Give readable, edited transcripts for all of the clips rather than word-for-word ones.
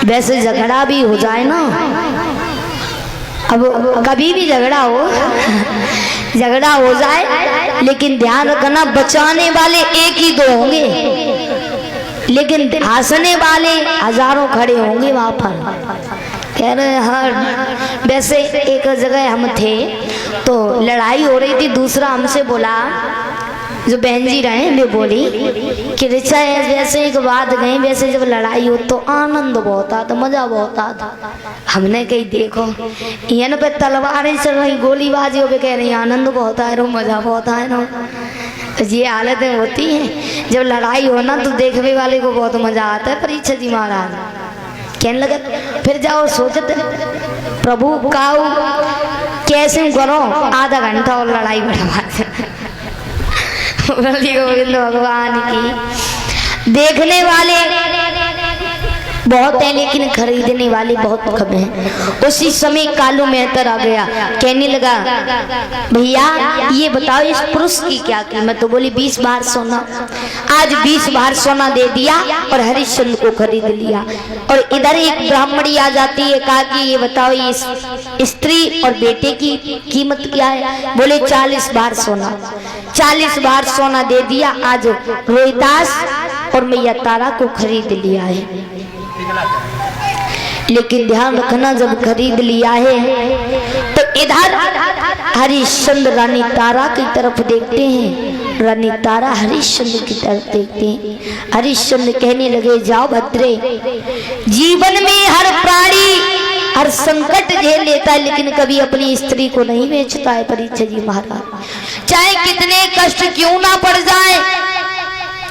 वैसे झगड़ा भी हो जाए ना, अब कभी भी झगड़ा हो जाए, लेकिन ध्यान रखना बचाने वाले एक ही दो होंगे, लेकिन हंसने वाले हजारों खड़े होंगे वहां पर। कह रहे हाँ, वैसे एक जगह हम थे तो लड़ाई हो रही थी, दूसरा हमसे बोला, जो बहन जी रहे वे बोली कि रिचा वैसे एक बात गई, वैसे जब लड़ाई हो तो आनंद बहुत आता, मजा बहुत आता। हमने कही देखो इन पे तलवारें चल रही, गोलीबाजी हो, कह रही आनंद बहुत आ रहा, मजा बहुत आ रहा। ये हालतें होती हैं जब लड़ाई हो ना, तो देखने वाले को बहुत मजा आता है। परीक्षा जी महाराज कहने लगे फिर जाओ सोचते प्रभु काऊ कैसे करो, आधा घंटा और लड़ाई बढ़वा गोविंद भगवान की। देखने वाले बहुत है लेकिन खरीदने वाले बहुत कम हैं। उसी समय कालू मेहतर आ गया, कहने लगा भैया ये बताओ इस पुरुष की क्या कीमत? तो बोली 20 बार सोना। आज 20 बार सोना दे दिया और हरिश्चंद्र को खरीद लिया। और इधर एक ब्राह्मणी आ जाती है, कहा कि ये बताओ ये स्त्री और बेटे की कीमत क्या है? बोले 40 बार सोना। 40 बार सोना दे दिया, आज रोहिदास और मैया तारा को खरीद लिया है। लेकिन ध्यान रखना जब खरीद लिया है तो इधर हरिश्चंद्र रानी तारा की तरफ देखते हैं, रानी तारा हरिश्चंद्र की तरफ देखते हैं। हरिश्चंद्र कहने लगे जाओ भद्रे, जीवन में हर प्राणी हर संकट झेल लेता है लेकिन कभी अपनी स्त्री को नहीं बेचता है। परीक्षा जी महाराज चाहे कितने कष्ट क्यों ना पड़ जाए,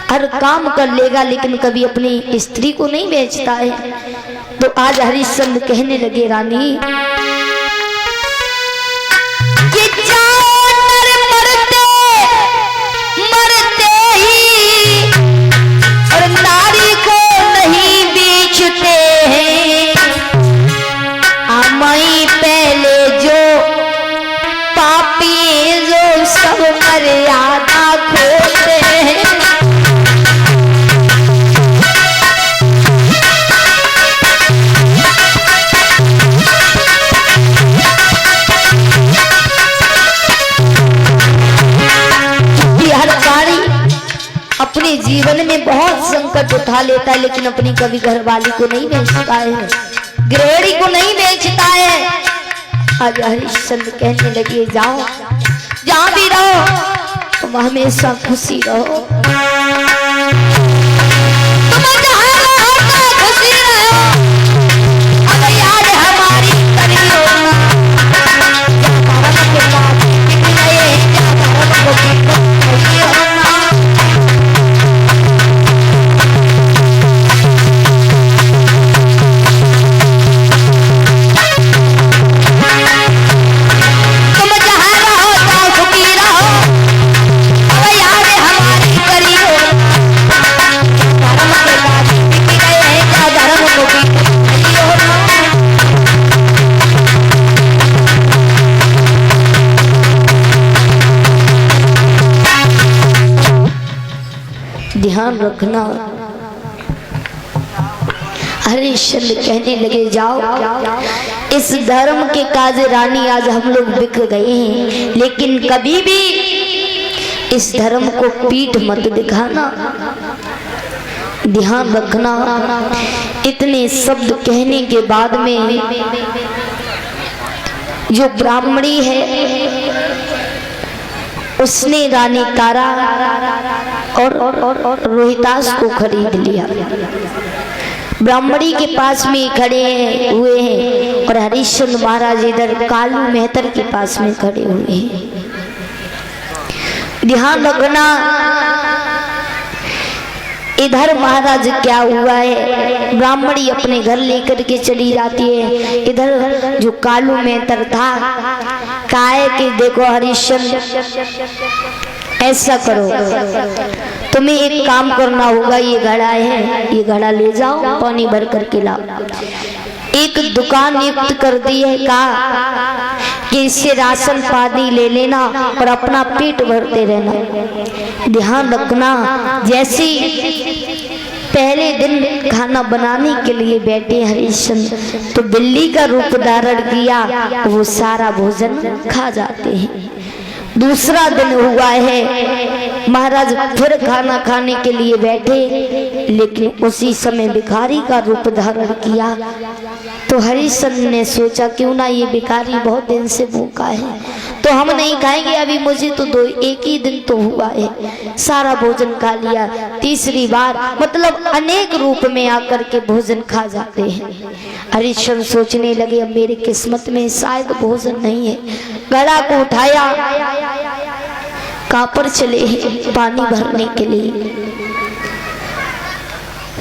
हर काम कर लेगा लेकिन कभी अपनी स्त्री को नहीं बेचता है। तो आज हरिश्चंद्र कहने लगे रानी कि जाओ मरते ही और नारी को नहीं बेचते हैं। मई पहले जो पापी जो सब मर्यादा खोते हैं। अपने जीवन में बहुत संकट उठा लेता है लेकिन अपनी कभी घरवाली को नहीं बेचता है, गृहिणी को नहीं बेचता है। आज हरिश्चंद्र कहने लगे जाओ जहां भी रहो तुम हमेशा खुशी रहो, तुम जहां रहो तो खुशी रहो। अब याद हमारी करी होना ध्यान रखना। हरिश्चंद्र कहने लगे जाओ इस धर्म के काज रानी आज हम लोग बिक गए हैं लेकिन कभी भी इस धर्म को पीठ मत दिखाना। ध्यान रखना। इतने शब्द कहने के बाद में जो ब्राह्मणी है उसने रानी तारा और रोहिदास को खरीद लिया। ब्राह्मणी के पास में खड़े हुए हैं और हरिश्चंद्र महाराज इधर कालू मेहतर के पास में खड़े हुए हैं। ध्यान रखना। इधर महाराज क्या हुआ है, ब्राह्मणी अपने घर लेकर के चली जाती है। इधर जो कालू मेहतर था कहा कि देखो हरिश्चंद्र ऐसा करो, तुम्हें एक काम करना होगा, ये घड़ा है ये घड़ा ले जाओ पानी भर करके लाओ। एक दुकान नियुक्त कर दी है, कहा कि इससे राशन पानी ले लेना और अपना पेट भरते रहना। ध्यान रखना। जैसी पहले दिन खाना बनाने के लिए बैठे हरिश्चंद्र, तो बिल्ली का रूप धारण किया, वो सारा भोजन खा जाते हैं। दूसरा दिन हुआ है, महाराज फिर खाना खाने के लिए बैठे, लेकिन उसी समय भिखारी का रूप धारण किया। तो हरिश्चंद्र ने सोचा क्यों ना ये भिखारी बहुत दिन से भूखा है, तो हम नहीं खाएंगे, अभी मुझे तो एक ही दिन तो हुआ है, सारा भोजन खा लिया। तीसरी बार मतलब अनेक रूप में आकर के भोजन खा जाते हैं। हरिश्चंद्र सोचने लगे अब मेरी किस्मत में शायद भोजन नहीं है। घड़ा को उठाया, कहाँ पर चले हैं पानी भरने के लिए।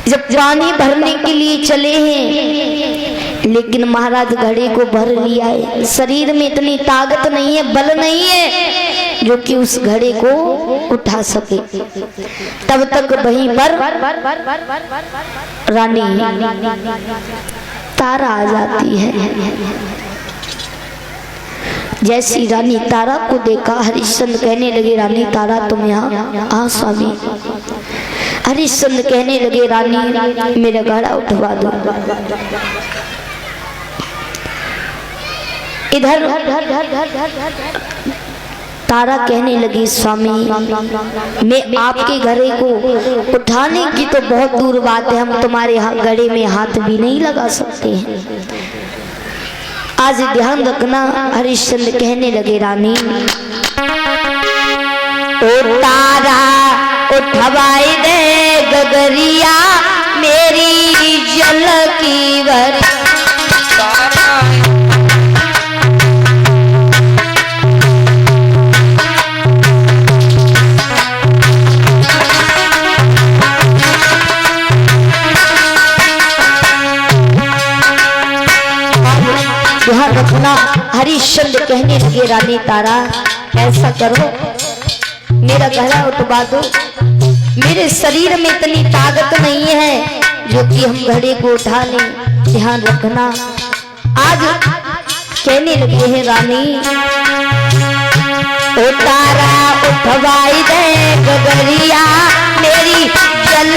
जब पानी भरने के लिए चले हैं, लेकिन महाराज घड़े को भर लिया है, शरीर में इतनी ताकत नहीं है, बल नहीं है जो कि उस घड़े को उठा सके। तब तक वहीं पर रानी तारा आ जाती है। जैसी रानी तारा को देखा, हरिश्चंद्र कहने लगे रानी तारा तुम यहाँ। हाँ स्वामी। हरिश्चंद्र कहने लगे रानी मेरा घड़ा उठवा दो। इधर तारा कहने लगी स्वामी मैं आपके घड़े को उठाने की तो बहुत दूर बात है, हम तुम्हारे घड़े में हाथ भी नहीं लगा सकते हैं, आज ध्यान रखना। हरिश्चंद्र कहने लगे रानी ओ तारा उठवाई दे गगरिया मेरी जल की वर। ध्यान रखना। हरिश्चंद्र कहने लगे रानी तारा ऐसा करो मेरा घड़ा उठवा दो, मेरे शरीर में इतनी ताकत नहीं है जो कि हम घड़े को उठा लें। ध्यान रखना। आज कहने लगे हैं रानी ओ तारा उठवाई दे गगरिया मेरी जल